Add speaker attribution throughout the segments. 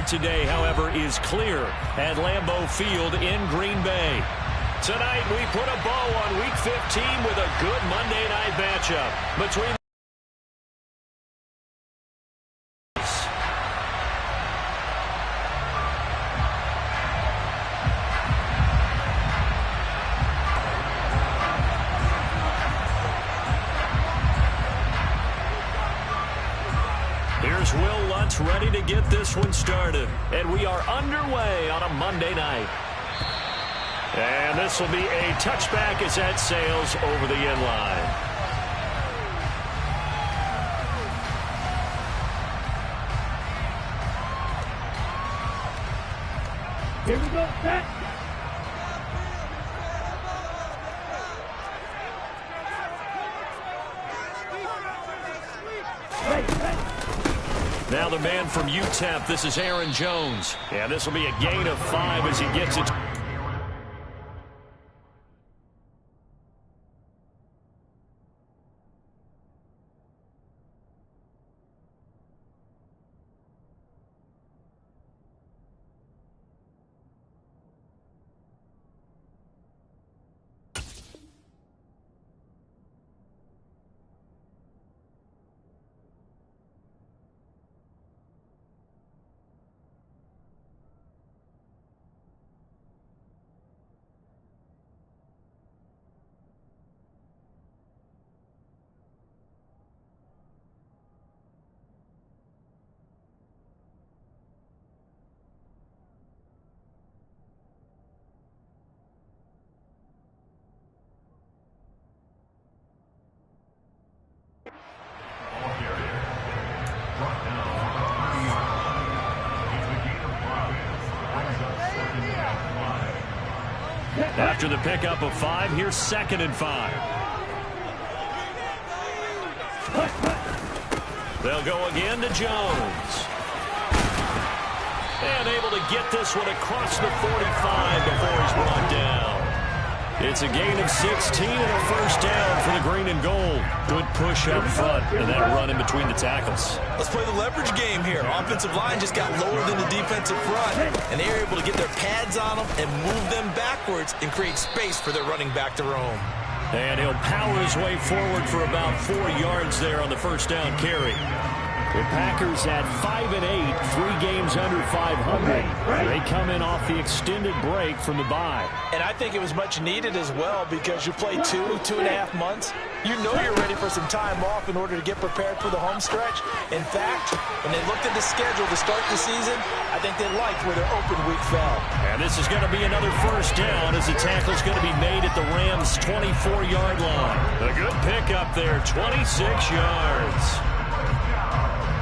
Speaker 1: start today, however, is clear at Lambeau Field in Green Bay. Tonight, we put a bow on Week 15 with a good Monday night matchup between Will Lutz ready to get this one started. And we are underway on a Monday night. And this will be a touchback as that sails over the end line.
Speaker 2: Here we go, set.
Speaker 1: Now the man from UTEP, this is Aaron Jones. And this will be a gain of 5 as he gets it. After the pickup of 5, here's 2nd and 5. They'll go again to Jones. And able to get this one across the 45 before he's brought down. It's a gain of 16 and a first down for the green and gold. Good push up front and that run in between the tackles.
Speaker 3: Let's play the leverage game here. Offensive line just got lower than the defensive front, and they were able to get their pads on them and move them backwards and create space for their running back to roam.
Speaker 1: And he'll power his way forward for about 4 yards there on the first down carry. The Packers at 5-8, 3 games under 500. They come in off the extended break from the bye.
Speaker 3: And I think it was much needed as well because you play 2.5 months. You know you're ready for some time off in order to get prepared for the home stretch. In fact, when they looked at the schedule to start the season, I think they liked where their open week fell.
Speaker 1: And this is going to be another first down as the tackle's going to be made at the Rams' 24-yard line. A good pickup there, 26 yards.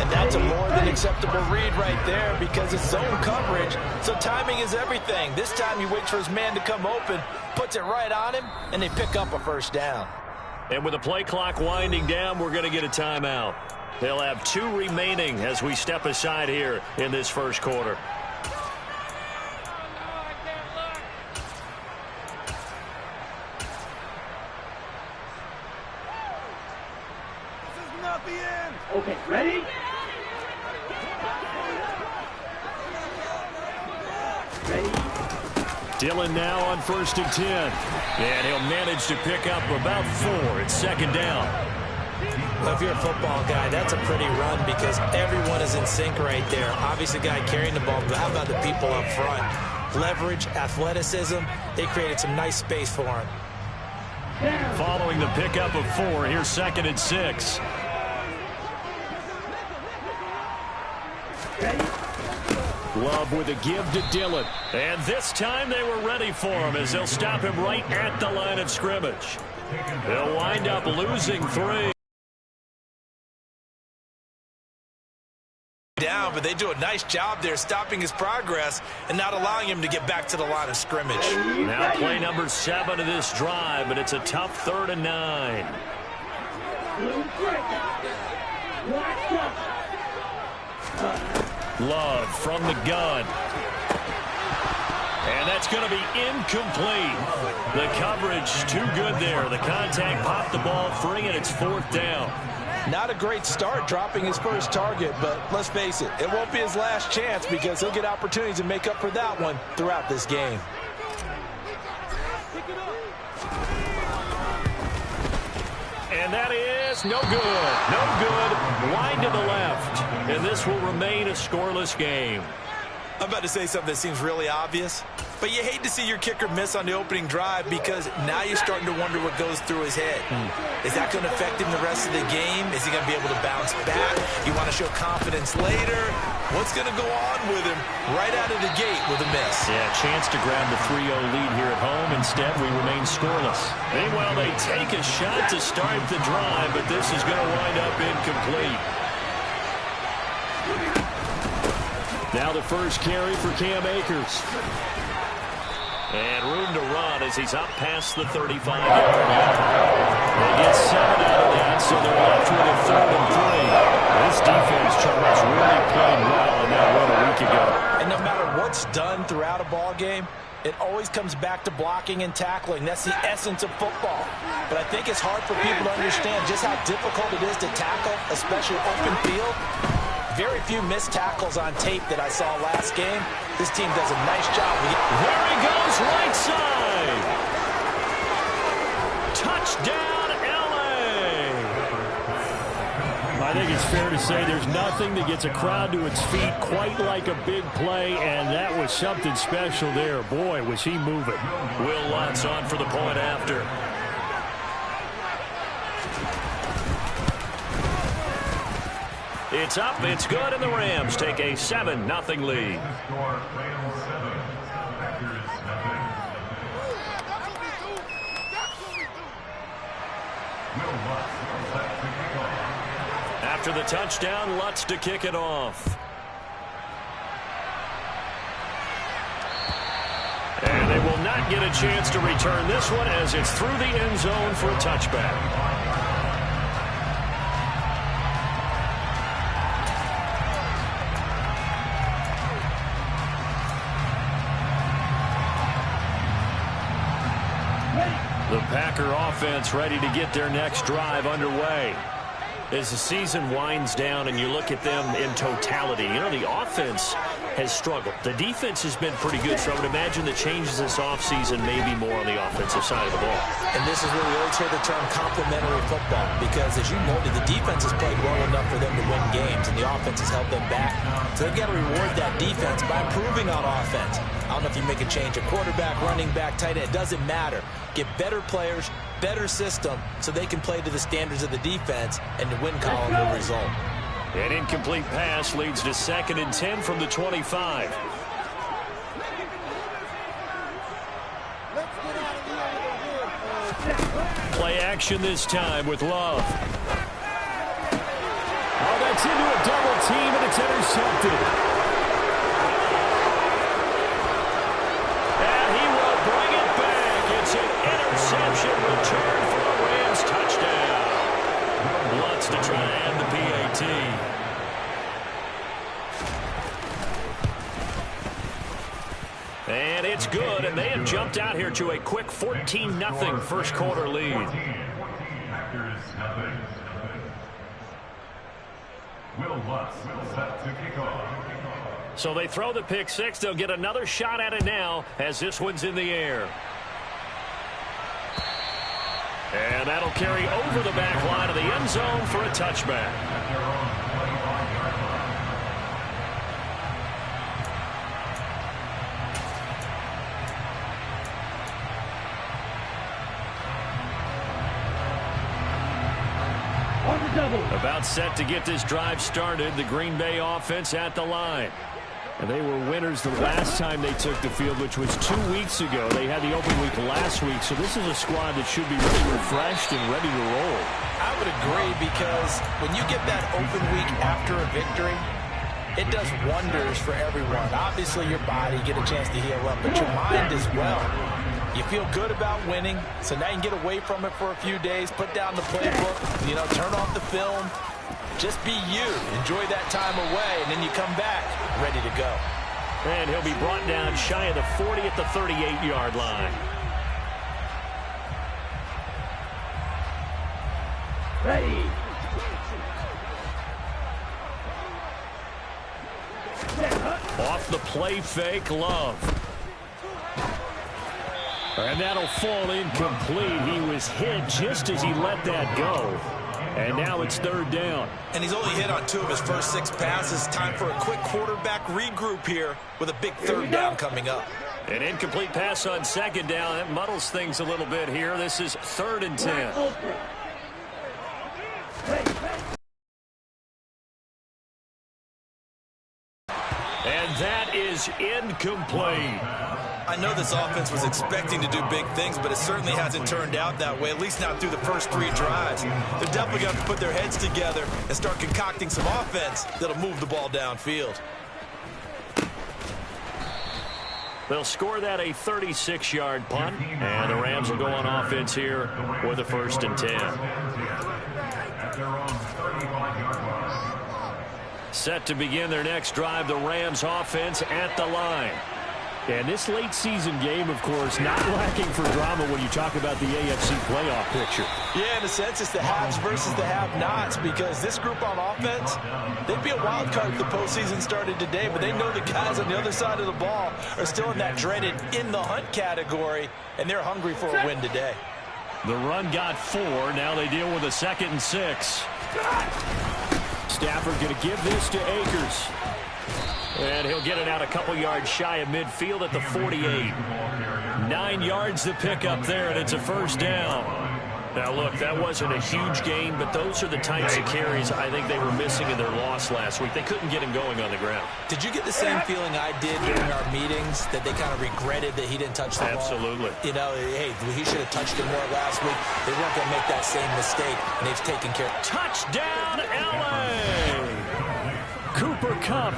Speaker 3: And that's a more than acceptable read right there because it's zone coverage, so timing is everything. This time he waits for his man to come open, puts it right on him, and they pick up a first down.
Speaker 1: And with the play clock winding down, we're going to get a timeout. They'll have 2 remaining as we step aside here in this first quarter.
Speaker 2: This is not the end. Okay, ready?
Speaker 1: Dillon now on 1st and 10. And he'll manage to pick up about 4. It's 2nd down.
Speaker 3: Well, if you're a football guy, that's a pretty run because everyone is in sync right there. Obviously, the guy carrying the ball, but how about the people up front? Leverage, athleticism, they created some nice space for him.
Speaker 1: Following the pickup of 4, here's 2nd and 6. Love with a give to Dillon. And this time they were ready for him as they'll stop him right at the line of scrimmage. They'll wind up losing 3.
Speaker 3: Down, but they do a nice job there stopping his progress and not allowing him to get back to the line of scrimmage.
Speaker 1: Now play number 7 of this drive, but it's a tough 3rd and 9. Love from the gun. And that's going to be incomplete. The coverage too good there. The contact popped the ball free, and it's 4th down.
Speaker 3: Not a great start dropping his first target, but let's face it, it won't be his last chance because he'll get opportunities to make up for that one throughout this game.
Speaker 1: And that is no good. No good. Wide to the left. And this will remain a scoreless game.
Speaker 3: I'm about to say something that seems really obvious, but you hate to see your kicker miss on the opening drive because now you're starting to wonder what goes through his head. Is that going to affect him the rest of the game? Is he going to be able to bounce back? You want to show confidence later? What's going to go on with him right out of the gate with a miss?
Speaker 1: Yeah, chance to grab the 3-0 lead here at home. Instead, we remain scoreless. Meanwhile, they take a shot to start the drive, but this is going to wind up incomplete. Now the first carry for Cam Akers. And room to run as he's up past the 35-yard line. They get 7 out of that, so they're left with a 3rd and 3. This defense, Charles, really played well in that run a week ago.
Speaker 3: And no matter what's done throughout a ball game, it always comes back to blocking and tackling. That's the essence of football. But I think it's hard for people to understand just how difficult it is to tackle, especially open field. Very few missed tackles on tape that I saw last game. This team does a nice job.
Speaker 1: There he goes, right side. Touchdown, L.A. I think it's fair to say there's nothing that gets a crowd to its feet quite like a big play, and that was something special there. Boy, was he moving. Will Lutz on for the point after. It's up, it's good, and the Rams take a 7-0 lead. After the touchdown, Lutz to kick it off. And they will not get a chance to return this one as it's through the end zone for a touchback. The Packer offense ready to get their next drive underway. As the season winds down and you look at them in totality, you know, the offense has struggled. The defense has been pretty good, so I would imagine the changes this offseason may be more on the offensive side of the ball.
Speaker 3: And this is where we always hear the term complementary football, because as you noted, the defense has played well enough for them to win games, and the offense has held them back. So they've got to reward that defense by improving on offense. I don't know if you make a change at quarterback, running back, tight end. It doesn't matter. Get better players, better system, so they can play to the standards of the defense, and the win column will result.
Speaker 1: An incomplete pass leads to 2nd and 10 from the 25. Play action this time with Love. Oh, that's into a double team, and it's intercepted. And he will bring it back. It's an interception return for a Rams touchdown. Lutz to try to add the PAT. And it's good, and they have jumped out here to a quick 14-0 first quarter lead. So they throw the pick six. They'll get another shot at it now as this one's in the air. And that'll carry over the back line of the end zone for a touchback. About set to get this drive started, the Green Bay offense at the line. And they were winners the last time they took the field, which was 2 weeks ago. They had the open week last week, so this is a squad that should be really refreshed and ready to roll.
Speaker 3: I would agree, because when you get that open week after a victory, it does wonders for everyone. Obviously, your body, get a chance to heal up, but your mind as well. You feel good about winning, so now you can get away from it for a few days, put down the playbook, you know, turn off the film. Just be you. Enjoy that time away, and then you come back ready to go.
Speaker 1: And he'll be brought down shy of the 40 at the 38-yard line.
Speaker 2: Ready.
Speaker 1: Off the play fake, Love. And that'll fall incomplete. He was hit just as he let that go. And now it's third down.
Speaker 3: And he's only hit on 2 of his first 6 passes. Time for a quick quarterback regroup here with a big third down coming up.
Speaker 1: An incomplete pass on second down. That muddles things a little bit here. This is 3rd and 10. And that is incomplete.
Speaker 3: I know this offense was expecting to do big things, but it certainly hasn't turned out that way, at least not through the first 3 drives. They're definitely going to put their heads together and start concocting some offense that'll move the ball downfield.
Speaker 1: They'll score that a 36-yard punt, and the Rams will go on offense here with a 1st and 10. Set to begin their next drive, the Rams offense at the line. And this late season game, of course, not lacking for drama when you talk about the AFC playoff picture.
Speaker 3: Yeah, in a sense, it's the haves versus the have-nots, because this group on offense, they'd be a wild card if the postseason started today, but they know the guys on the other side of the ball are still in that dreaded in-the-hunt category, and they're hungry for a win today.
Speaker 1: The run got 4. Now they deal with a 2nd and 6. Stafford going to give this to Akers. And he'll get it out a couple yards shy of midfield at the 48. 9 yards to pick up there, and it's a 1st down. Now, look, that wasn't a huge gain, but those are the types of carries I think they were missing in their loss last week. They couldn't get him going on the ground.
Speaker 3: Did you get the same feeling I did during our meetings, that they kind of regretted that he didn't touch the ball?
Speaker 1: Absolutely.
Speaker 3: You know, hey, he should have touched it more last week. They weren't going to make that same mistake, and they've taken care of it.
Speaker 1: Touchdown, L.A.! Cooper Kupp,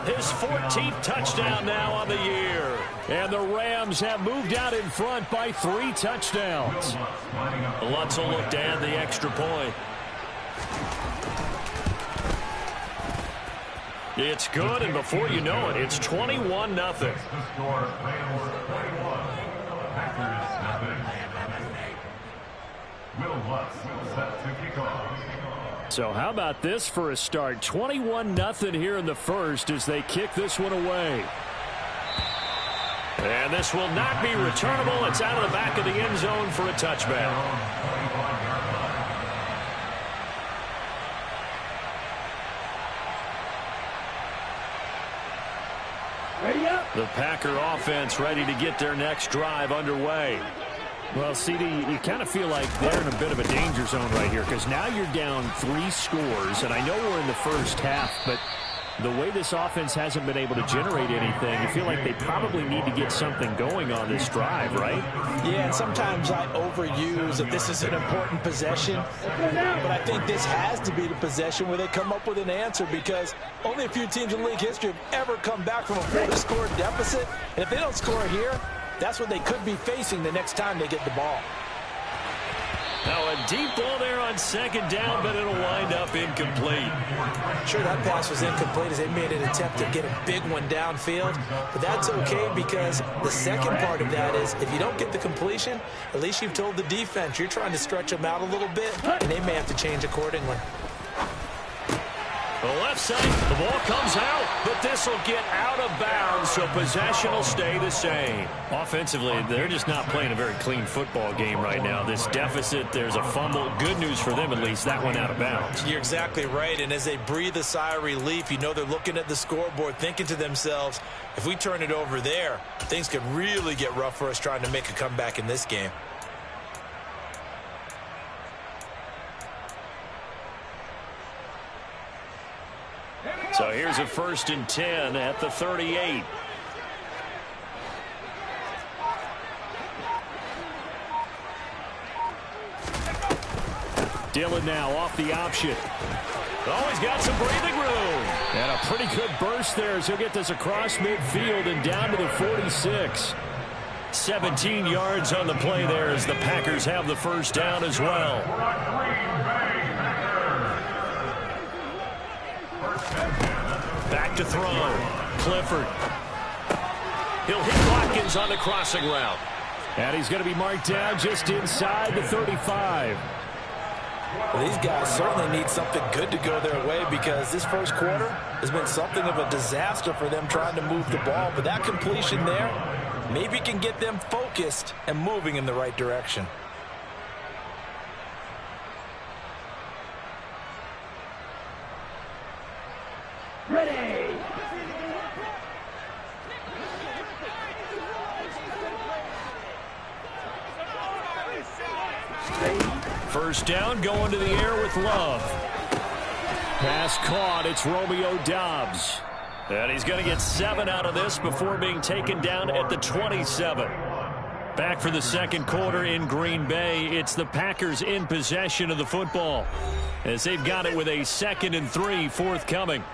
Speaker 1: his 14th touchdown now on the year. And the Rams have moved out in front by 3 touchdowns. Lutz will look to add the extra point. It's good, and before you know it, it's 21-0. So how about this for a start? 21-0 here in the first as they kick this one away. And this will not be returnable. It's out of the back of the end zone for a touchback. The Packer offense ready to get their next drive underway. Well, CD, you kind of feel like they're in a bit of a danger zone right here, because now you're down 3 scores, and I know we're in the first half, but the way this offense hasn't been able to generate anything, you feel like they probably need to get something going on this drive, right?
Speaker 3: Yeah, and sometimes I overuse that this is an important possession, but I think this has to be the possession where they come up with an answer, because only a few teams in league history have ever come back from a 4-score deficit, and if they don't score here, that's what they could be facing the next time they get the ball.
Speaker 1: Now a deep ball there on 2nd down, but it'll wind up incomplete.
Speaker 3: Sure, that pass was incomplete as they made an attempt to get a big one downfield, but that's okay, because the second part of that is if you don't get the completion, at least you've told the defense you're trying to stretch them out a little bit, and they may have to change accordingly.
Speaker 1: The left side, the ball comes out, but this will get out of bounds, so possession will stay the same. Offensively, they're just not playing a very clean football game right now. This deficit, there's a fumble. Good news for them, at least, that went out of bounds.
Speaker 3: You're exactly right, and as they breathe a sigh of relief, you know they're looking at the scoreboard, thinking to themselves, if we turn it over there, things could really get rough for us trying to make a comeback in this game.
Speaker 1: So here's a 1st and 10 at the 38. Dillon now off the option. Oh, he's got some breathing room. And a pretty good burst there as he'll get this across midfield and down to the 46. 17 yards on the play there as the Packers have the 1st down as well. Back to throw. Clifford. He'll hit Watkins on the crossing route. And he's going to be marked down just inside the 35.
Speaker 3: Well, these guys certainly need something good to go their way because this first quarter has been something of a disaster for them trying to move the ball. But that completion there maybe can get them focused and moving in the right direction.
Speaker 2: Ready.
Speaker 1: First down, going to the air with Love. Pass caught. It's Romeo Doubs. And he's going to get 7 out of this before being taken down at the 27. Back for the second quarter in Green Bay. It's the Packers in possession of the football as they've got it with a 2nd and 3 forthcoming.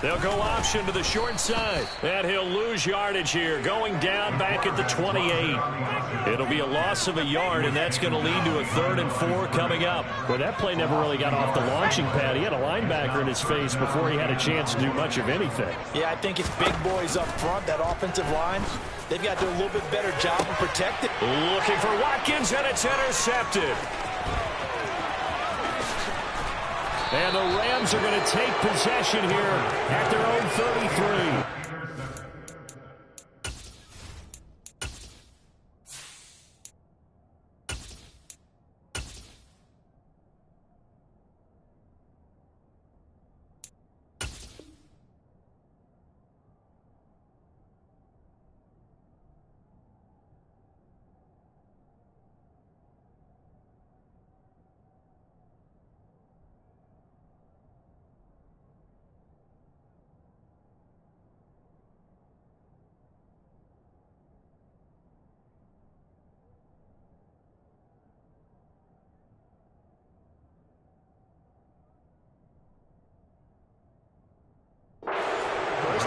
Speaker 1: They'll go option to the short side. And he'll lose yardage here, going down back at the 28. It'll be a loss of a yard, and that's going to lead to a 3rd and 4 coming up. Well, that play never really got off the launching pad. He had a linebacker in his face before he had a chance to do much of anything.
Speaker 3: Yeah, I think it's big boys up front, that offensive line. They've got to do a little bit better job of protecting.
Speaker 1: Looking for Watkins, and it's intercepted. And the Rams are going to take possession here at their own 33.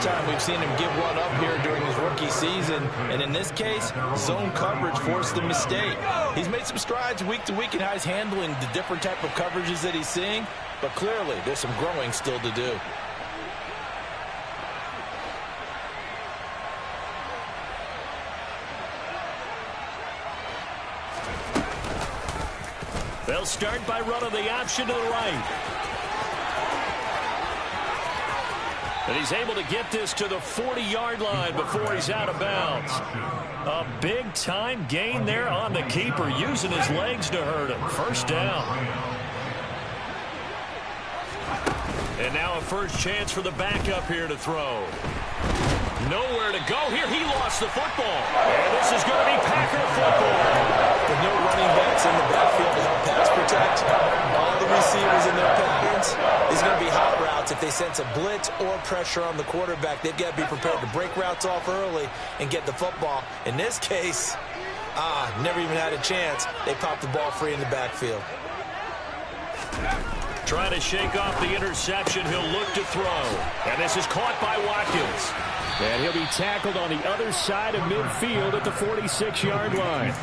Speaker 3: Time we've seen him give one up here during his rookie season, and in this case, zone coverage forced the mistake. He's made some strides week to week in how he's handling the different type of coverages that he's seeing, but clearly there's some growing still to do.
Speaker 1: They'll start by running the option to the right. And he's able to get this to the 40-yard line before he's out of bounds. A big-time gain there on the keeper, using his legs to hurt him. First down. And now a first chance for the backup here to throw. Nowhere to go here. He lost the football. And this is going to be Packer football.
Speaker 3: With no running backs in the backfield to help pass protect, all the receivers in their patterns, these are going to be hot routes. If they sense a blitz or pressure on the quarterback, they've got to be prepared to break routes off early and get the football. In this case, never even had a chance. They popped the ball free in the backfield.
Speaker 1: Trying to shake off the interception. He'll look to throw. And this is caught by Watkins. And he'll be tackled on the other side of midfield at the 46-yard line.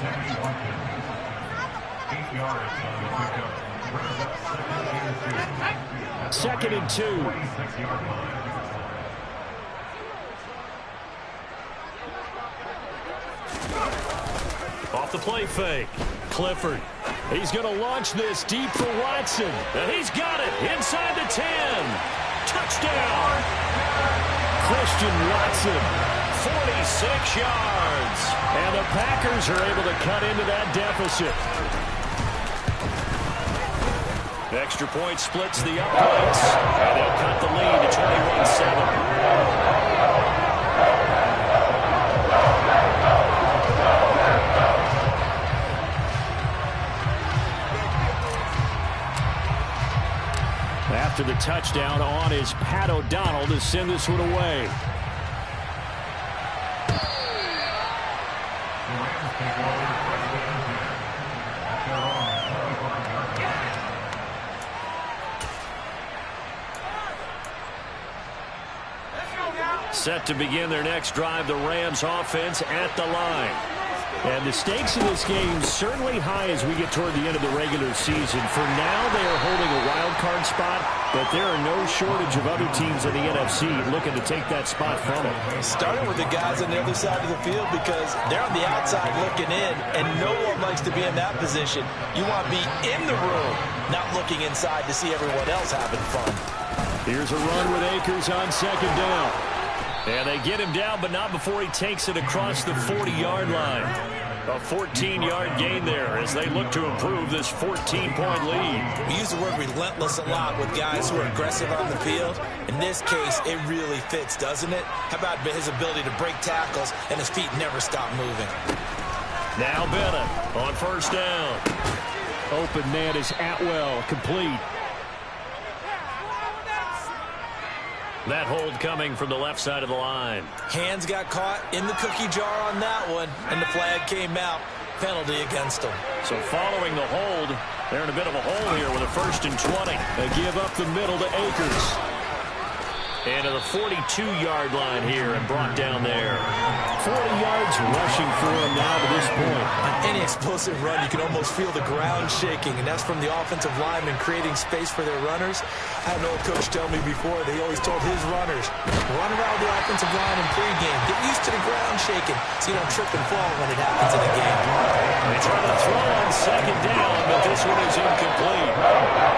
Speaker 1: 2nd and 2. Off the play fake. Clifford. He's going to launch this deep for Watson. And he's got it inside the 10. Touchdown. Christian Watson, 46 yards. And the Packers are able to cut into that deficit. Extra point splits the uprights. And they'll cut the lead to 21-7. After the touchdown on is Pat O'Donnell to send this one away. Set to begin their next drive, the Rams offense at the line. And the stakes in this game certainly high as we get toward the end of the regular season. For now, they are holding a wild card spot, but there are no shortage of other teams in the NFC looking to take that spot from them.
Speaker 3: Starting with the guys on the other side of the field because they're on the outside looking in, and no one likes to be in that position. You want to be in the room, not looking inside to see everyone else having fun.
Speaker 1: Here's a run with Akers on second down. And they get him down, but not before he takes it across the 40-yard line. A 14-yard gain there as they look to improve this 14-point lead.
Speaker 3: We use the word relentless a lot with guys who are aggressive on the field. In this case, it really fits, doesn't it? How about his ability to break tackles and his feet never stop moving?
Speaker 1: Now Bennett on first down. Open man is Atwell, complete. That hold coming from the left side of the line.
Speaker 3: Hands got caught in the cookie jar on that one, and the flag came out. Penalty against them.
Speaker 1: So following the hold, they're in a bit of a hole here with a 1st and 20. They give up the middle to Akers. Into the 42-yard line here and brought down there. 40 yards rushing for him now to this point.
Speaker 3: On any explosive run, you can almost feel the ground shaking, and that's from the offensive linemen creating space for their runners. I had an old coach tell me before, they always told his runners, run around the offensive line in pregame. Get used to the ground shaking so you don't trip and fall when it happens in a game.
Speaker 1: They try to throw on second down, but this one is incomplete.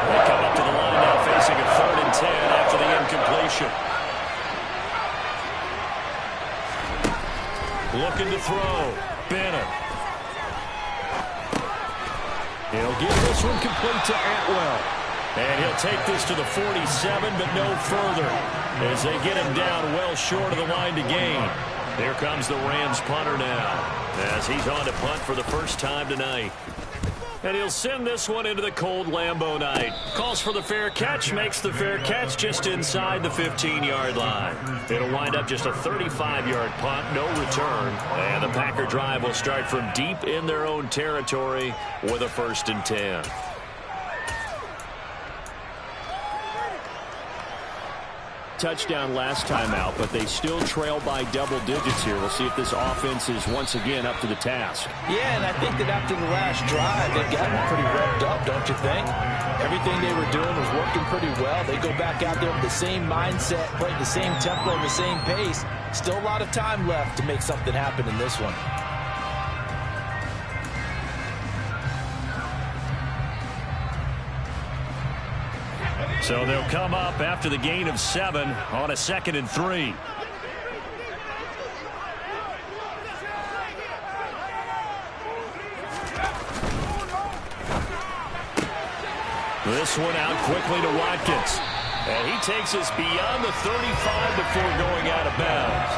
Speaker 1: They come up to the line now facing a 3rd and 10 after the incompletion. Looking to throw. Bennett. He'll give this one complete to Atwell. And he'll take this to the 47, but no further as they get him down well short of the line to gain. Here comes the Rams punter now as he's on to punt for the first time tonight. And he'll send this one into the cold Lambeau night. Calls for the fair catch, makes the fair catch just inside the 15-yard line. It'll wind up just a 35-yard punt, no return. And the Packer drive will start from deep in their own territory with a 1st and 10. Touchdown last time out, but they still trail by double digits here. We'll see if this offense is once again up to the task.
Speaker 3: Yeah, and I think that after the last drive, they've gotten pretty revved up, don't you think? Everything they were doing was working pretty well. They go back out there with the same mindset, playing the same tempo, the same pace. Still a lot of time left to make something happen in this one.
Speaker 1: So they'll come up after the gain of 7 on a 2nd and 3. This one out quickly to Watkins. And he takes us beyond the 35 before going out of bounds.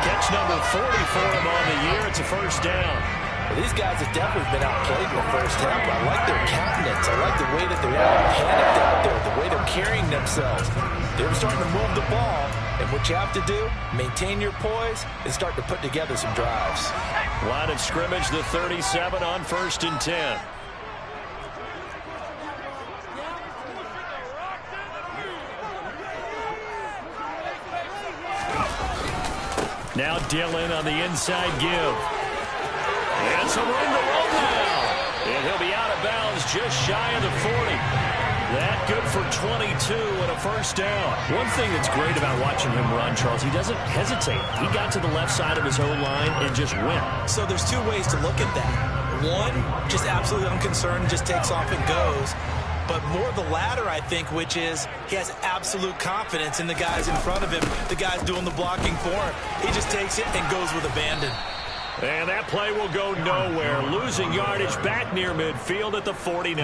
Speaker 1: Catch number 40 for him on the year. It's a 1st down.
Speaker 3: Well, these guys have definitely been outplayed in the first half. I like their countenance. I like the way that they're panicked out there, the way they're carrying themselves. They're starting to move the ball, and what you have to do, maintain your poise and start to put together some drives.
Speaker 1: Line of scrimmage, the 37 on 1st and 10. Now Dillon on the inside give. And some room to roll now. And he'll be out of bounds just shy of the 40. That good for 22 and a 1st down. One thing that's great about watching him run, Charles, he doesn't hesitate. He got to the left side of his own line and just went.
Speaker 3: So there's 2 ways to look at that. One, just absolutely unconcerned, just takes off and goes. But more the latter, I think, which is he has absolute confidence in the guys in front of him, the guys doing the blocking for him. He just takes it and goes with abandon.
Speaker 1: And that play will go nowhere. Losing yardage back near midfield at the 49.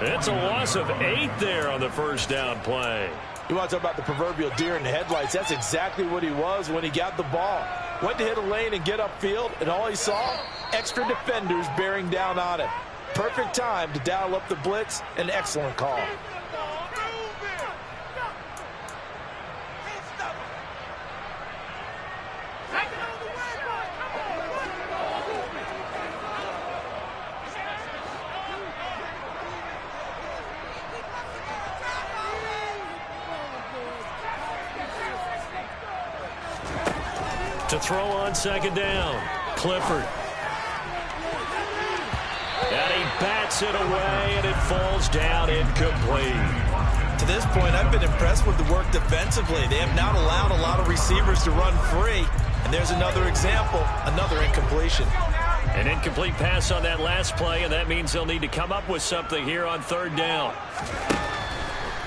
Speaker 1: It's a loss of 8 there on the 1st down play.
Speaker 3: You want to talk about the proverbial deer in the headlights. That's exactly what he was when he got the ball. Went to hit a lane and get upfield, and all he saw, extra defenders bearing down on him. Perfect time to dial up the blitz. An excellent call.
Speaker 1: To throw on second down, Clifford. And he bats it away, and it falls down incomplete.
Speaker 3: To this point, I've been impressed with the work defensively. They have not allowed a lot of receivers to run free. And there's another example, another incompletion.
Speaker 1: An incomplete pass on that last play, and that means they'll need to come up with something here on third down.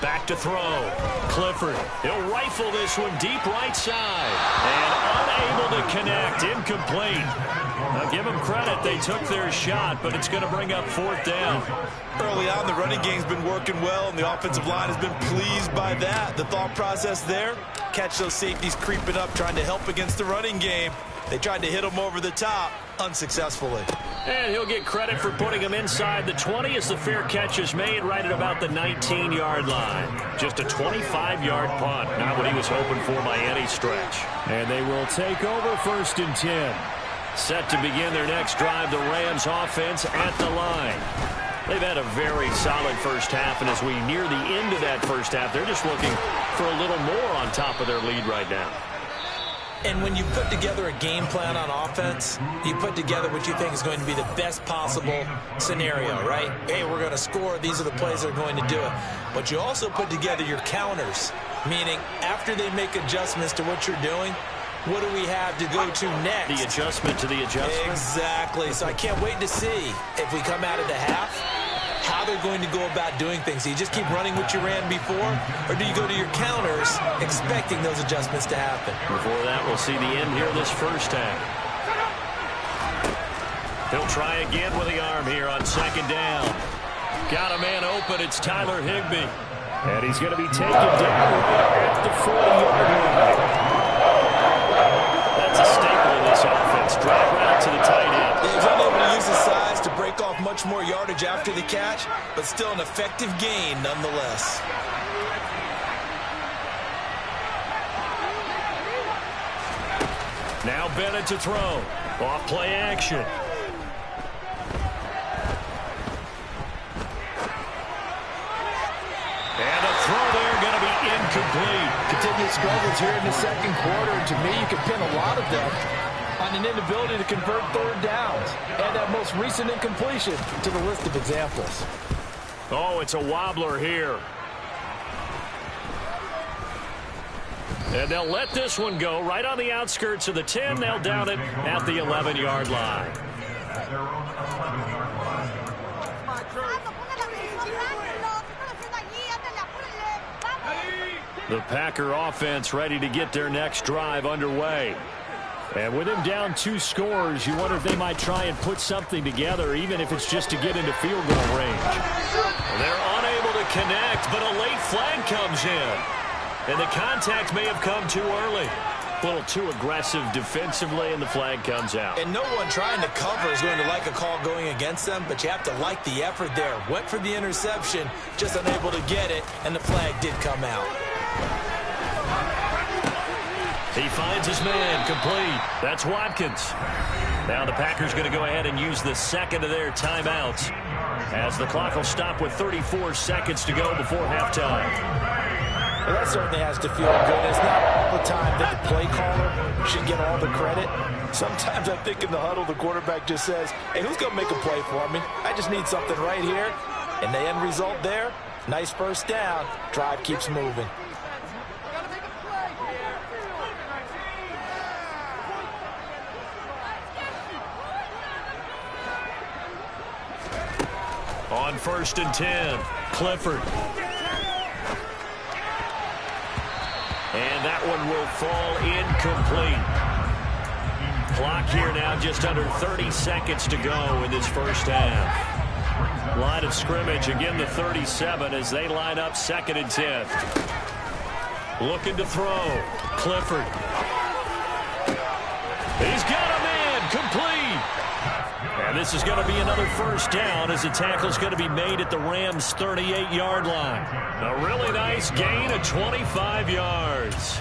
Speaker 1: Back to throw. Clifford. He'll rifle this one deep right side. And unable to connect. Incomplete. Now give them credit. They took their shot, but it's going to bring up fourth down.
Speaker 3: Early on, the running game's been working well, and the offensive line has been pleased by that. The thought process there, catch those safeties creeping up, trying to help against the running game. They tried to hit them over the top, unsuccessfully.
Speaker 1: And he'll get credit for putting him inside the 20 as the fair catch is made right at about the 19-yard line. Just a 25-yard punt, not what he was hoping for by any stretch. And they will take over first and 10. Set to begin their next drive, the Rams offense at the line. They've had a very solid first half, and as we near the end of that first half, they're just looking for a little more on top of their lead right now.
Speaker 3: And when you put together a game plan on offense, you put together what you think is going to be the best possible scenario, right? Hey, we're going to score. These are the plays that are going to do it. But you also put together your counters, meaning after they make adjustments to what you're doing, what do we have to go to next?
Speaker 1: The adjustment to the adjustment?
Speaker 3: Exactly. So I can't wait to see if we come out of the half, how they're going to go about doing things. Do you just keep running what you ran before, or do you go to your counters expecting those adjustments to happen?
Speaker 1: Before that, we'll see the end here this first half. He'll try again with the arm here on second down. Got a man open. It's Tyler Higbee. And he's going to be taken down right at the 40-yard line. That's a staple in this offense. Drag route to the tight end.
Speaker 3: He's unable to use his size to break off much more yardage after the catch, but still an effective gain nonetheless.
Speaker 1: Now Bennett to throw. Off play action. And a throw there going to be incomplete.
Speaker 4: Continued struggles here in the second quarter. To me, you can pin a lot of them on an inability to convert third downs. Add that most recent incompletion to the list of examples.
Speaker 1: Oh, it's a wobbler here. And they'll let this one go right on the outskirts of the 10. They'll down it at the 11-yard line. The Packer offense ready to get their next drive underway. And with him down 2 scores, you wonder if they might try and put something together, even if it's just to get into field goal range. They're unable to connect, but a late flag comes in. And the contact may have come too early. A little too aggressive defensively, and the flag comes out.
Speaker 3: And no one trying to cover is going to like a call going against them, but you have to like the effort there. Went for the interception, just unable to get it, and the flag did come out.
Speaker 1: He finds his man, complete. That's Watkins. Now the Packers going to go ahead and use the second of their timeouts, as the clock will stop with 34 seconds to go before halftime.
Speaker 4: Well, that certainly has to feel good. It's not all the time that the play caller should get all the credit. Sometimes I think in the huddle, the quarterback just says, hey, who's going to make a play for me? I just need something right here. And the end result there, nice first down. Drive keeps moving.
Speaker 1: On first and 10, Clifford. And that one will fall incomplete. Clock here now, just under 30 seconds to go in this first half. Line of scrimmage, again the 37 as they line up second and 10. Looking to throw. Clifford. He's got a man, complete. And this is going to be another first down as the tackle is going to be made at the Rams' 38-yard line. A really nice gain of 25 yards.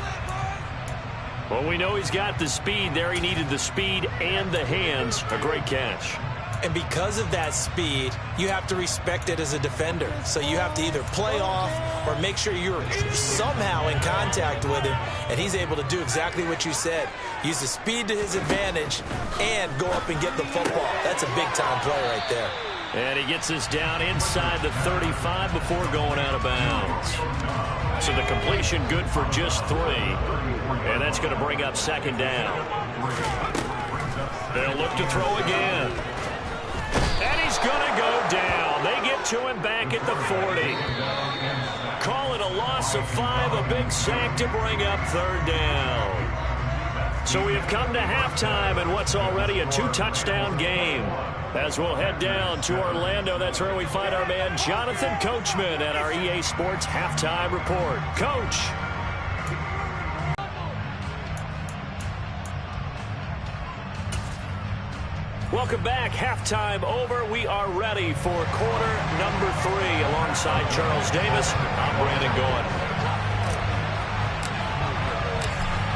Speaker 1: Well, we know he's got the speed there. He needed the speed and the hands. A great catch.
Speaker 3: And because of that speed, you have to respect it as a defender. So you have to either play off or make sure you're somehow in contact with him, and he's able to do exactly what you said. Use the speed to his advantage and go up and get the football. That's a big-time play right there.
Speaker 1: And he gets us down inside the 35 before going out of bounds. So the completion good for just 3. And that's going to bring up second down. They'll look to throw again. And he's going to go down. They get to him back at the 40. Call it a loss of 5, a big sack to bring up third down. So we have come to halftime in what's already a 2-touchdown game. As we'll head down to Orlando, that's where we find our man Jonathan Coachman at our EA Sports Halftime Report. Coach. Welcome back. Halftime over. We are ready for quarter number 3. Alongside Charles Davis, I'm Brandon Goen.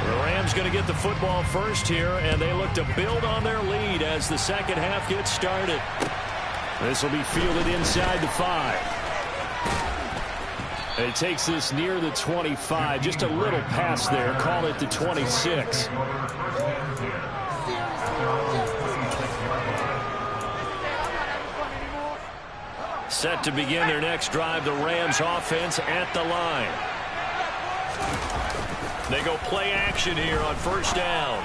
Speaker 1: The Rams going to get the football first here, and they look to build on their lead as the second half gets started. This will be fielded inside the 5. And it takes this near the 25. Just a little pass there. Call it the 26. Set to begin their next drive, the Rams offense at the line. They go play action here on first down.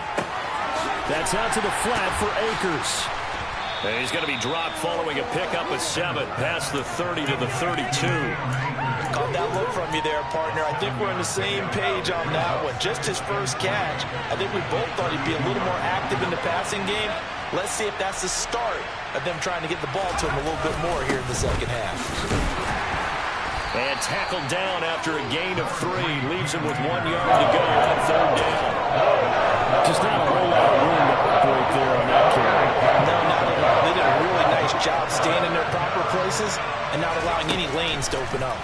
Speaker 1: That's out to the flat for Akers. And he's going to be dropped following a pickup of 7 past the 30 to the 32.
Speaker 3: Caught that look from you there, partner. I think we're on the same page on that one. Just his first catch. I think we both thought he'd be a little more active in the passing game. Let's see if that's the start of them trying to get the ball to him a little bit more here in the second half.
Speaker 1: And tackled down after a gain of 3. Leaves him with 1 yard to go on third down. Just not a whole lot of room to operate there on that carry.
Speaker 3: No, not at all. They did a really nice job staying in their proper places and not allowing any lanes to open up.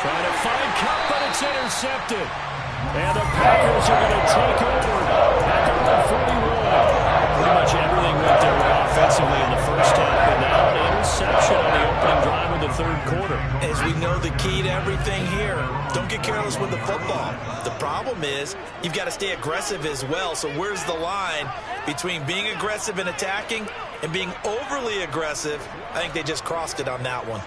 Speaker 1: Trying to find Cup, but it's intercepted. And the Packers are going to take over back up to 41. Pretty much everything went their way offensively in the first half, but now an interception on the opening drive of the third quarter.
Speaker 3: As we know, the key to everything here, don't get careless with the football. The problem is you've got to stay aggressive as well. So where's the line between being aggressive and attacking and being overly aggressive? I think they just crossed it on that one.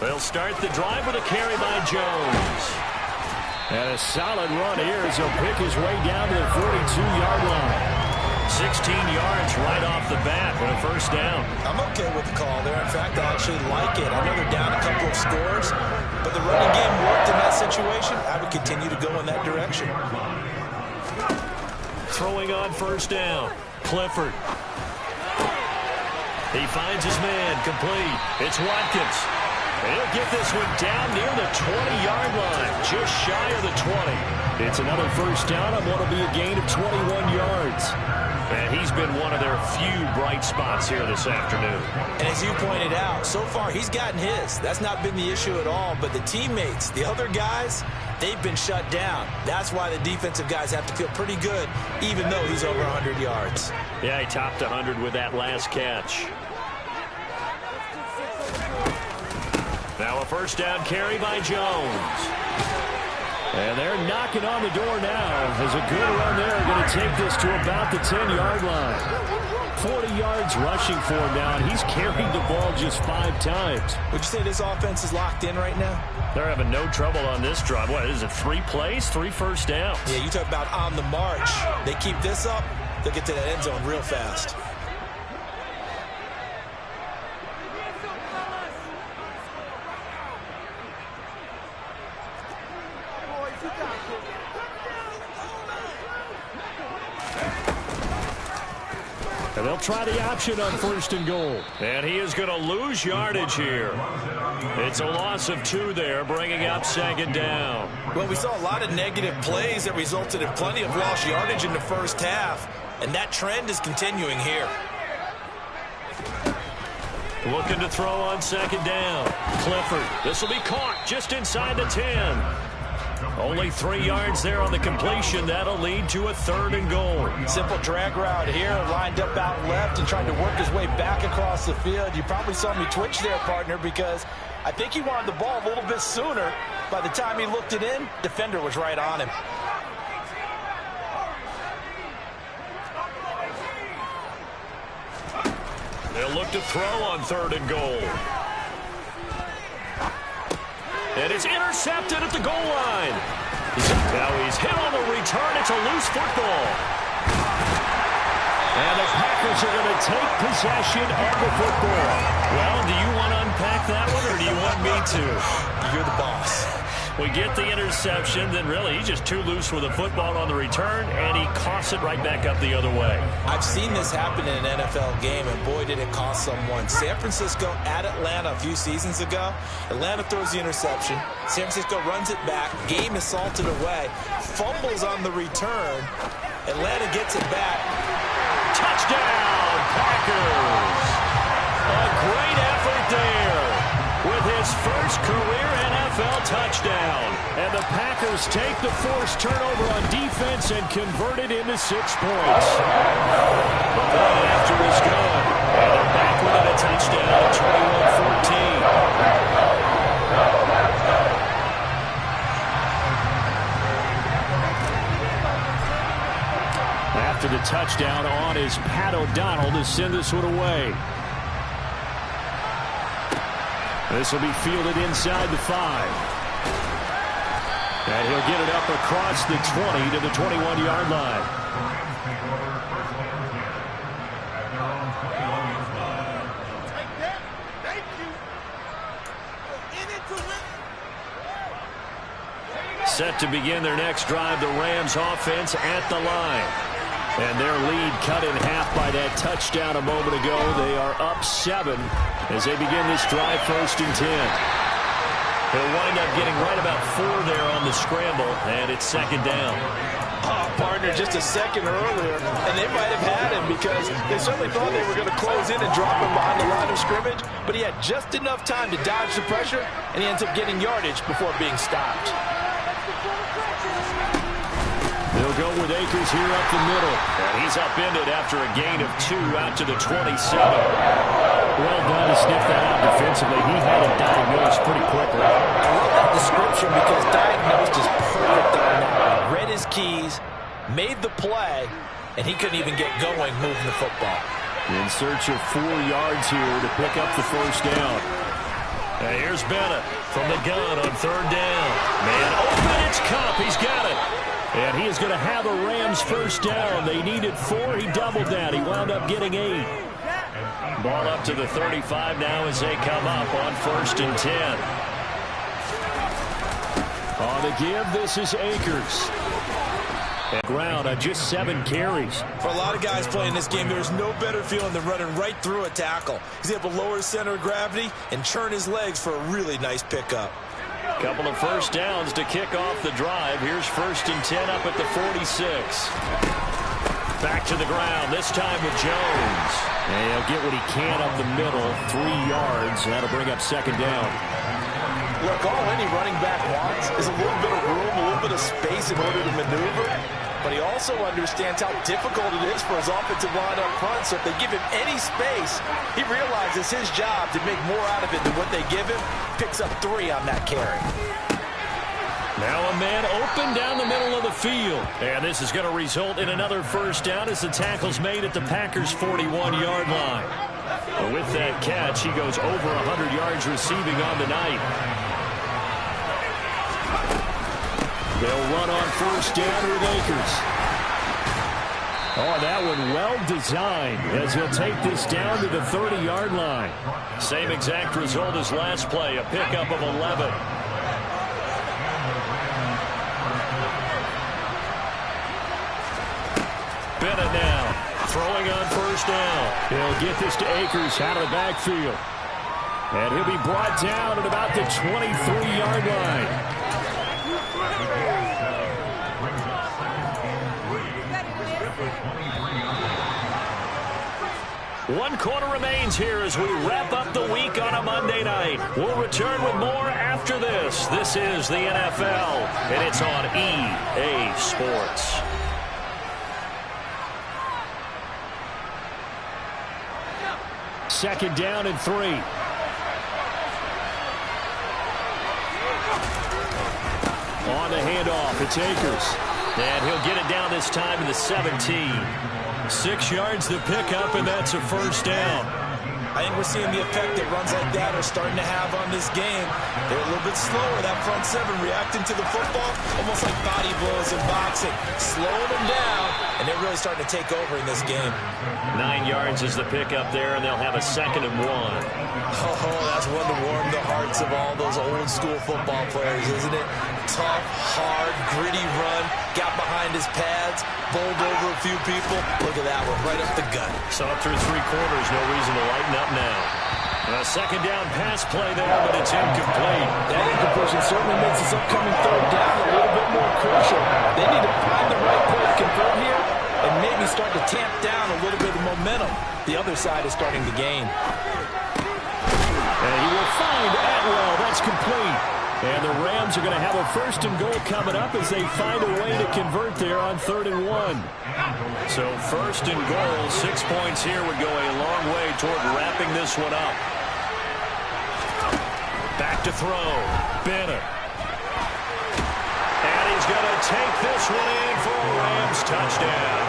Speaker 1: They'll start the drive with a carry by Jones. And a solid run here as he'll pick his way down to the 42-yard line. 16 yards right off the bat with a first down.
Speaker 3: I'm okay with the call there. In fact, I actually like it. I know they're down a couple of scores, but the running game worked in that situation. I would continue to go in that direction.
Speaker 1: Throwing on first down. Clifford. He finds his man complete. It's Watkins. And he'll get this one down near the 20-yard line, just shy of the 20. It's another first down on what will be a gain of 21 yards. And he's been one of their few bright spots here this afternoon.
Speaker 3: And as you pointed out, so far he's gotten his. That's not been the issue at all. But the teammates, the other guys, they've been shut down. That's why the defensive guys have to feel pretty good, even though he's over 100 yards.
Speaker 1: Yeah, he topped 100 with that last catch. Now a first down carry by Jones. And they're knocking on the door now as a good run there. Going to take this to about the 10-yard line. 40 yards rushing for him now, and he's carried the ball just 5 times.
Speaker 3: Would you say this offense is locked in right now?
Speaker 1: They're having no trouble on this drive. What is it, 3 plays, 3 first downs?
Speaker 3: Yeah, you talk about on the march. They keep this up, they'll get to that end zone real fast.
Speaker 1: And they'll try the option on first and goal. And he is going to lose yardage here. It's a loss of 2 there, bringing up second down.
Speaker 3: Well, we saw a lot of negative plays that resulted in plenty of lost yardage in the first half. And that trend is continuing here.
Speaker 1: Looking to throw on second down. Clifford. This will be caught just inside the 10. Only 3 yards there on the completion. That'll lead to a 3rd and goal.
Speaker 3: Simple drag route here, lined up out left and trying to work his way back across the field. You probably saw me twitch there, partner, because I think he wanted the ball a little bit sooner. By the time he looked it in, defender was right on him.
Speaker 1: They'll look to throw on 3rd and goal. And it's intercepted at the goal line. Now he's hit on the return. It's a loose football. And the Packers are going to take possession of the football. Well, do you want to unpack that one, or do you want me to?
Speaker 3: You're the boss.
Speaker 1: We get the interception, then really he's just too loose with the football on the return, and he coughs it right back up the other way.
Speaker 3: I've seen this happen in an NFL game, and boy, did it cost someone. San Francisco at Atlanta a few seasons ago. Atlanta throws the interception. San Francisco runs it back. Game is salted away. Fumbles on the return. Atlanta gets it back.
Speaker 1: Touchdown, Packers! A great effort there with his first career NFL touchdown. And the Packers take the forced turnover on defense and convert it into 6 points. The play after is good. And they're back within a touchdown, 21-14. After the touchdown on is Pat O'Donnell to send this one away. This will be fielded inside the 5. And he'll get it up across the 20 to the 21-yard line. Set to begin their next drive, the Rams offense at the line. And their lead cut in half by that touchdown a moment ago. They are up 7 as they begin this drive, 1st and 10. They'll wind up getting right about 4 there on the scramble, and it's 2nd down.
Speaker 3: Oh, partner, just a second earlier, and they might have had him because they certainly thought they were going to close in and drop him behind the line of scrimmage, but he had just enough time to dodge the pressure, and he ends up getting yardage before being stopped.
Speaker 1: They'll go with Akers here up the middle. And he's upended after a gain of 2 out to the 27. Well done to sniff that out defensively. He had it diagnosed pretty quickly.
Speaker 3: I love that description because diagnosed is perfect on that one. Read his keys, made the play, and he couldn't even get going moving the football.
Speaker 1: In search of 4 yards here to pick up the 1st down. And here's Bennett from the gun on 3rd down. Man open, it's Cup. He's got it. And he is going to have a Rams 1st down. They needed 4. He doubled that. He wound up getting 8. Ball up to the 35 now as they come up on 1st and 10. On the give, this is Akers. And ground on just 7 carries.
Speaker 3: For a lot of guys playing this game, there's no better feeling than running right through a tackle. He's able to lower his center of gravity and churn his legs for a really nice pickup.
Speaker 1: Couple of 1st downs to kick off the drive. Here's 1st and 10 up at the 46. Back to the ground, this time with Jones. And he'll get what he can up the middle, 3 yards. That'll bring up 2nd down.
Speaker 3: Look, all any running back wants is a little bit of room, a little bit of space in order to maneuver. But he also understands how difficult it is for his offensive line up front. So if they give him any space, he realizes his job to make more out of it than what they give him. Picks up 3 on that carry.
Speaker 1: Now a man open down the middle of the field. And this is going to result in another 1st down as the tackle's made at the Packers' 41-yard line. And with that catch, he goes over 100 yards receiving on the night. They'll run on 1st down with Akers. Oh, that one well designed as he'll take this down to the 30-yard line. Same exact result as last play, a pickup of 11. Bennett now throwing on 1st down. He'll get this to Akers out of the backfield. And he'll be brought down at about the 23-yard line. 1 quarter remains here as we wrap up the week on a Monday night. We'll return with more after this. This is the NFL, and it's on EA Sports. Second down and 3. On the handoff, it's Akers. And he'll get it down this time to the 17. 6 yards the pickup, and that's a first down.
Speaker 3: I think we're seeing the effect that runs like that are starting to have on this game. They're a little bit slower, that front seven, reacting to the football, almost like body blows in boxing. Slowing them down, and they're really starting to take over in this game.
Speaker 1: 9 yards is the pickup there, and they'll have a 2nd and 1.
Speaker 3: Oh, that's one to warm the hearts of all those old-school football players, isn't it? Tough, hard, gritty run, got behind his pads, bowled over a few people. Look at that one, right up the gut.
Speaker 1: So up through 3 quarters, no reason to lighten up now. A 2nd down pass play there, but it's incomplete.
Speaker 3: That incompletion certainly makes this upcoming 3rd down a little bit more crucial. They need to find the right play to convert here and maybe start to tamp down a little bit of momentum. The other side is starting to gain.
Speaker 1: And he will find Atwell. That's complete. And the Rams are going to have a 1st and goal coming up as they find a way to convert there on 3rd and 1. So 1st and goal, 6 points here would go a long way toward wrapping this one up. Back to throw. Bennett. And he's going to take this one in for a Rams touchdown.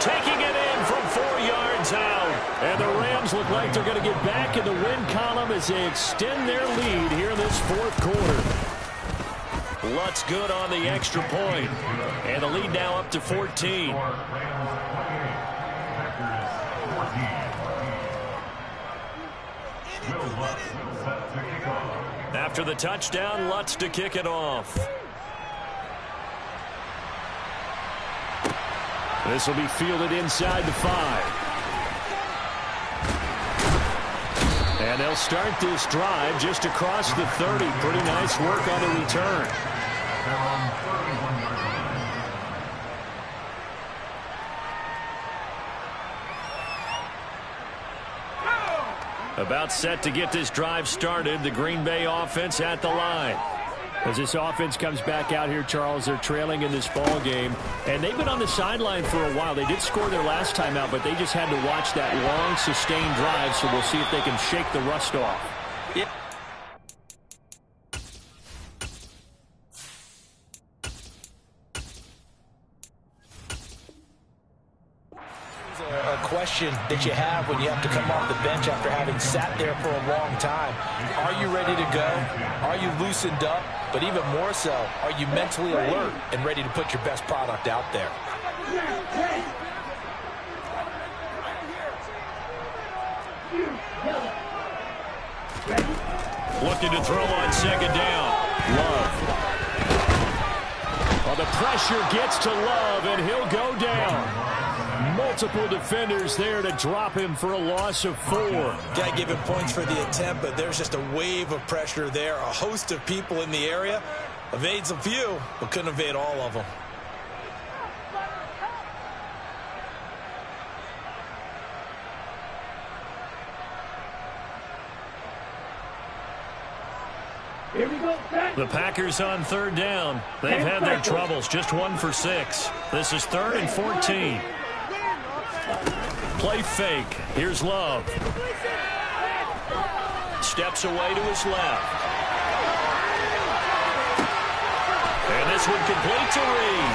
Speaker 1: Taking it in from 4 yards out. And the Rams look like they're going to get back in the win column as they extend their lead here in this 4th quarter. Lutz good on the extra point. And the lead now up to 14. After the touchdown, Lutz to kick it off. This will be fielded inside the 5. And they'll start this drive just across the 30. Pretty nice work on the return. About set to get this drive started. The Green Bay offense at the line. As this offense comes back out here, Charles, they're trailing in this ball game. And they've been on the sideline for a while. They did score their last time out, but they just had to watch that long, sustained drive. So we'll see if they can shake the rust off.
Speaker 3: Yeah. A question that you have when you have to come off the bench after having sat there for a long time. Are you ready to go? Are you loosened up? But even more so, are you mentally alert and ready to put your best product out there?
Speaker 1: Looking to throw on 2nd down. Love. Well, the pressure gets to Love, and he'll go down. Multiple defenders there to drop him for a loss of 4.
Speaker 3: Got to give him points for the attempt, but there's just a wave of pressure there. A host of people in the area. Evades a few, but couldn't evade all of them.
Speaker 2: Here we go.
Speaker 1: The Packers on 3rd down. They've had their troubles. Just 1 for 6. This is 3rd and 14. Play fake. Here's Love. Steps away to his left. And this one complete to Reed.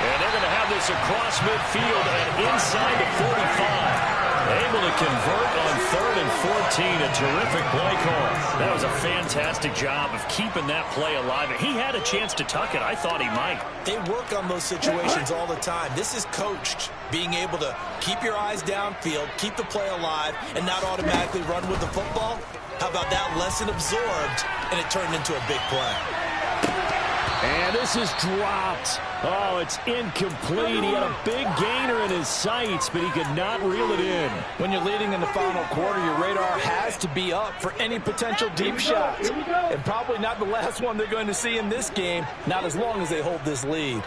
Speaker 1: And they're going to have this across midfield and inside the 45. Able to convert on 3rd and 14. A terrific play call. That was a fantastic job of keeping that play alive. He had a chance to tuck it. I thought he might.
Speaker 3: They work on those situations all the time. This is coached. Being able to keep your eyes downfield, keep the play alive, and not automatically run with the football. How about that lesson absorbed, and it turned into a big play.
Speaker 1: And this is dropped. Oh, it's incomplete. He had a big gainer in his sights, but he could not reel it in.
Speaker 3: When you're leading in the final quarter, your radar has to be up for any potential deep shots. And probably not the last one they're going to see in this game, not as long as they hold this lead.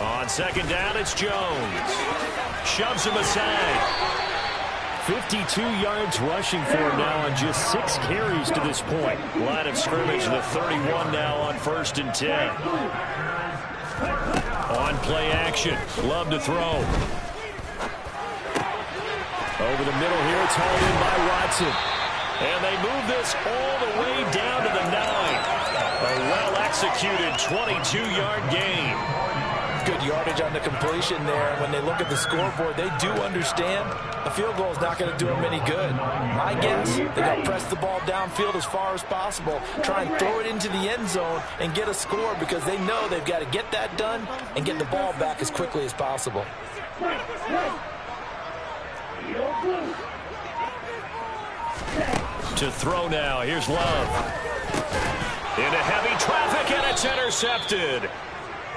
Speaker 1: On 2nd down, it's Jones. shoves him aside. 52 yards rushing for him now on just 6 carries to this point. Line of scrimmage, the 31 now on 1st and 10. On play action. Love to throw. Over the middle here, it's hauled in by Watson. And they move this all the way down to the 9. A well-executed 22-yard gain.
Speaker 3: Good yardage on the completion there. And when they look at the scoreboard, they do understand a field goal is not going to do them any good. My guess, they're going to press the ball downfield as far as possible, try and throw it into the end zone and get a score because they know they've got to get that done and get the ball back as quickly as possible.
Speaker 1: To throw now. Here's Love. Into heavy traffic, and it's intercepted.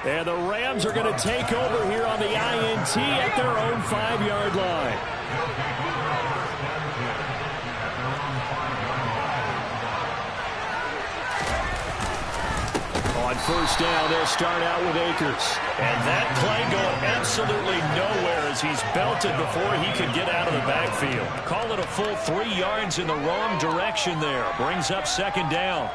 Speaker 1: And the Rams are going to take over here on the INT at their own 5-yard line. On 1st down, they'll start out with Akers. And that play going absolutely nowhere as he's belted before he could get out of the backfield. Call it a full 3 yards in the wrong direction there. Brings up 2nd down.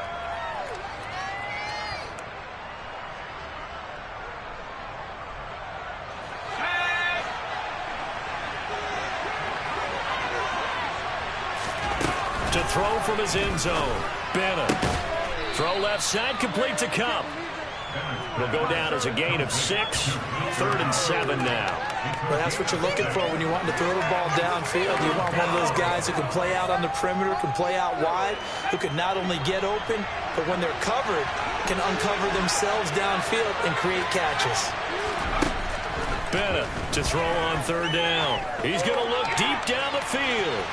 Speaker 1: To throw from his end zone. Bennett. Throw left side, complete to Cup. It'll go down as a gain of 6. 3rd and 7 now.
Speaker 3: Well, that's what you're looking for when you want to throw the ball downfield. You want one of those guys who can play out on the perimeter, can play out wide, who can not only get open, but when they're covered, can uncover themselves downfield and create catches.
Speaker 1: Bennett to throw on 3rd down. He's going to look deep down the field.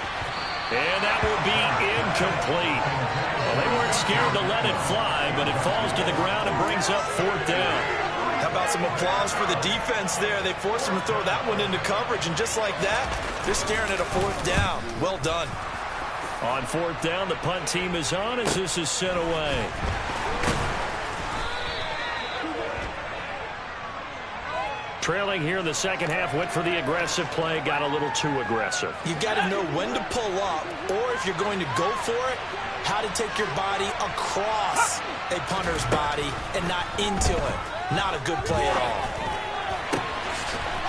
Speaker 1: And that will be incomplete. Well, they weren't scared to let it fly, but it falls to the ground and brings up 4th down.
Speaker 3: How about some applause for the defense there? They forced him to throw that one into coverage, and just like that, they're staring at a 4th down. Well done.
Speaker 1: On 4th down, the punt team is on as this is sent away. Trailing here in the 2nd half, went for the aggressive play, got a little too aggressive.
Speaker 3: You've got to know when to pull up, or if you're going to go for it, how to take your body across a punter's body and not into it. Not a good play at all.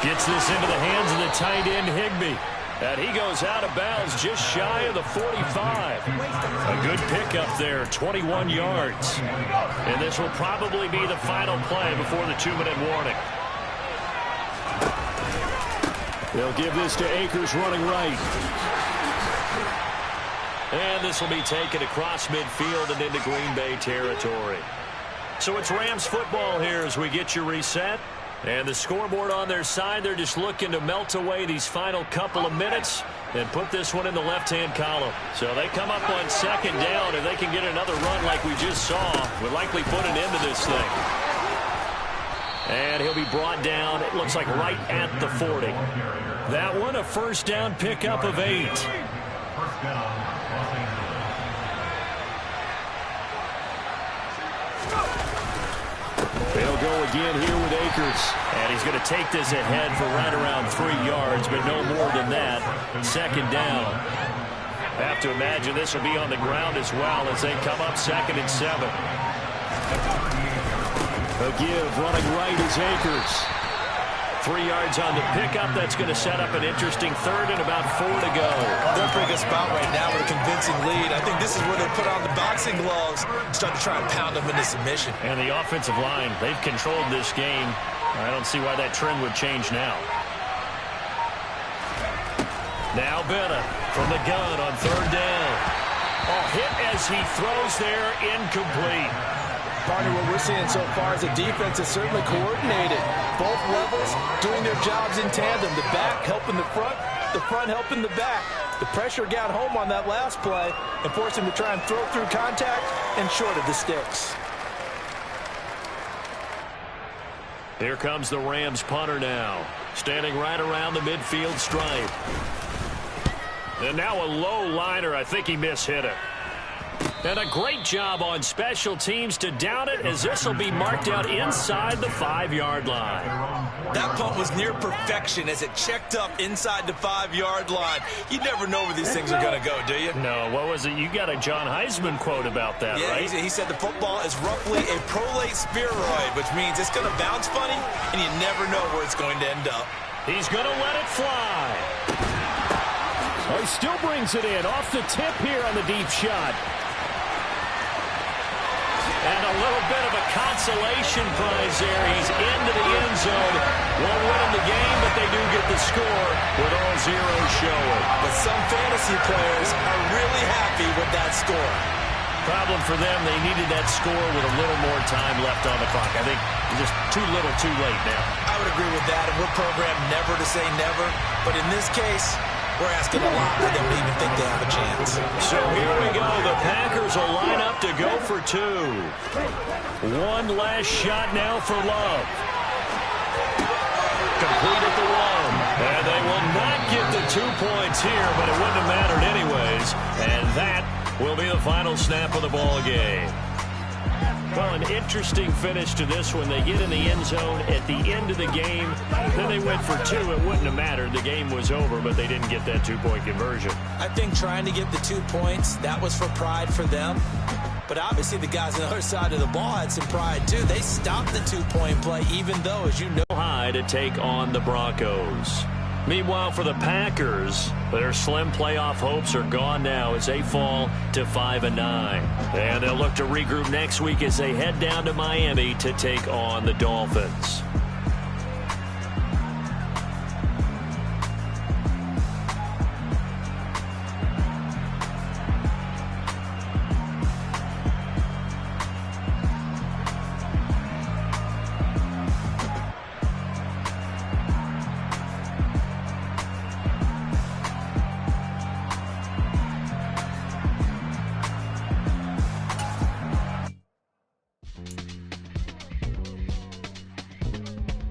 Speaker 1: Gets this into the hands of the tight end, Higbee. And he goes out of bounds just shy of the 45. A good pickup there, 21 yards. And this will probably be the final play before the 2-minute warning. They'll give this to Akers running right. And this will be taken across midfield and into Green Bay territory. So it's Rams football here as we get you reset. And the scoreboard on their side, they're just looking to melt away these final couple of minutes and put this one in the left-hand column. So they come up on 2nd down, and they can get another run like we just saw. We'll likely put an end to this thing. And he'll be brought down, it looks like right at the 40. That one, a 1st down pickup of 8. They'll go again here with Akers. And he's going to take this ahead for right around 3 yards, but no more than that. 2nd down. Have to imagine this will be on the ground as well as they come up 2nd and 7. A give running right is Akers. 3 yards on the pickup. That's going to set up an interesting 3rd and about 4 to go.
Speaker 3: They're in a good spot right now with a convincing lead. I think this is where they put on the boxing gloves and start to try and pound them into submission.
Speaker 1: And the offensive line, they've controlled this game. I don't see why that trend would change now. Now Bennett from the gun on 3rd down. Oh, hit as he throws there, incomplete.
Speaker 3: Partner, what we're seeing so far is a defense is certainly coordinated. Both levels doing their jobs in tandem. The back helping the front helping the back. The pressure got home on that last play and forced him to try and throw through contact and short of the sticks.
Speaker 1: Here comes the Rams punter now. Standing right around the midfield stripe. And now a low liner. I think he mishit it. And a great job on special teams to down it, as this will be marked out inside the 5-yard line.
Speaker 3: That punt was near perfection as it checked up inside the 5-yard line. You never know where these things are going to go, do you?
Speaker 1: No, what was it? You got a John Heisman quote about that, right?
Speaker 3: Yeah, he said the football is roughly a prolate spheroid, which means it's going to bounce funny, and you never know where it's going to end up.
Speaker 1: He's going to let it fly. Oh, he still brings it in off the tip here on the deep shot. And a little bit of a consolation prize there. He's into the end zone. Won't win in the game, but they do get the score with all zeros showing.
Speaker 3: But some fantasy players are really happy with that score.
Speaker 1: Problem for them, they needed that score with a little more time left on the clock. I think just too little too late now.
Speaker 3: I would agree with that, and we're programmed never to say never. But in this case, we're asking a lot for them to even think they have a chance.
Speaker 1: So here we go. The Packers will line up to go for 2. One last shot now for Love. Complete at the 1. And they will not get the 2 points here, but it wouldn't have mattered anyways. And that will be the final snap of the ball game. Well, an interesting finish to this one. They get in the end zone at the end of the game. Then they went for 2. It wouldn't have mattered. The game was over, but they didn't get that 2-point conversion.
Speaker 3: I think trying to get the 2 points, that was for pride for them. But obviously the guys on the other side of the ball had some pride too. They stopped the 2-point play, even though, as you know,
Speaker 1: high to take on the Broncos. Meanwhile, for the Packers, their slim playoff hopes are gone now as they fall to 5-9. And they'll look to regroup next week as they head down to Miami to take on the Dolphins.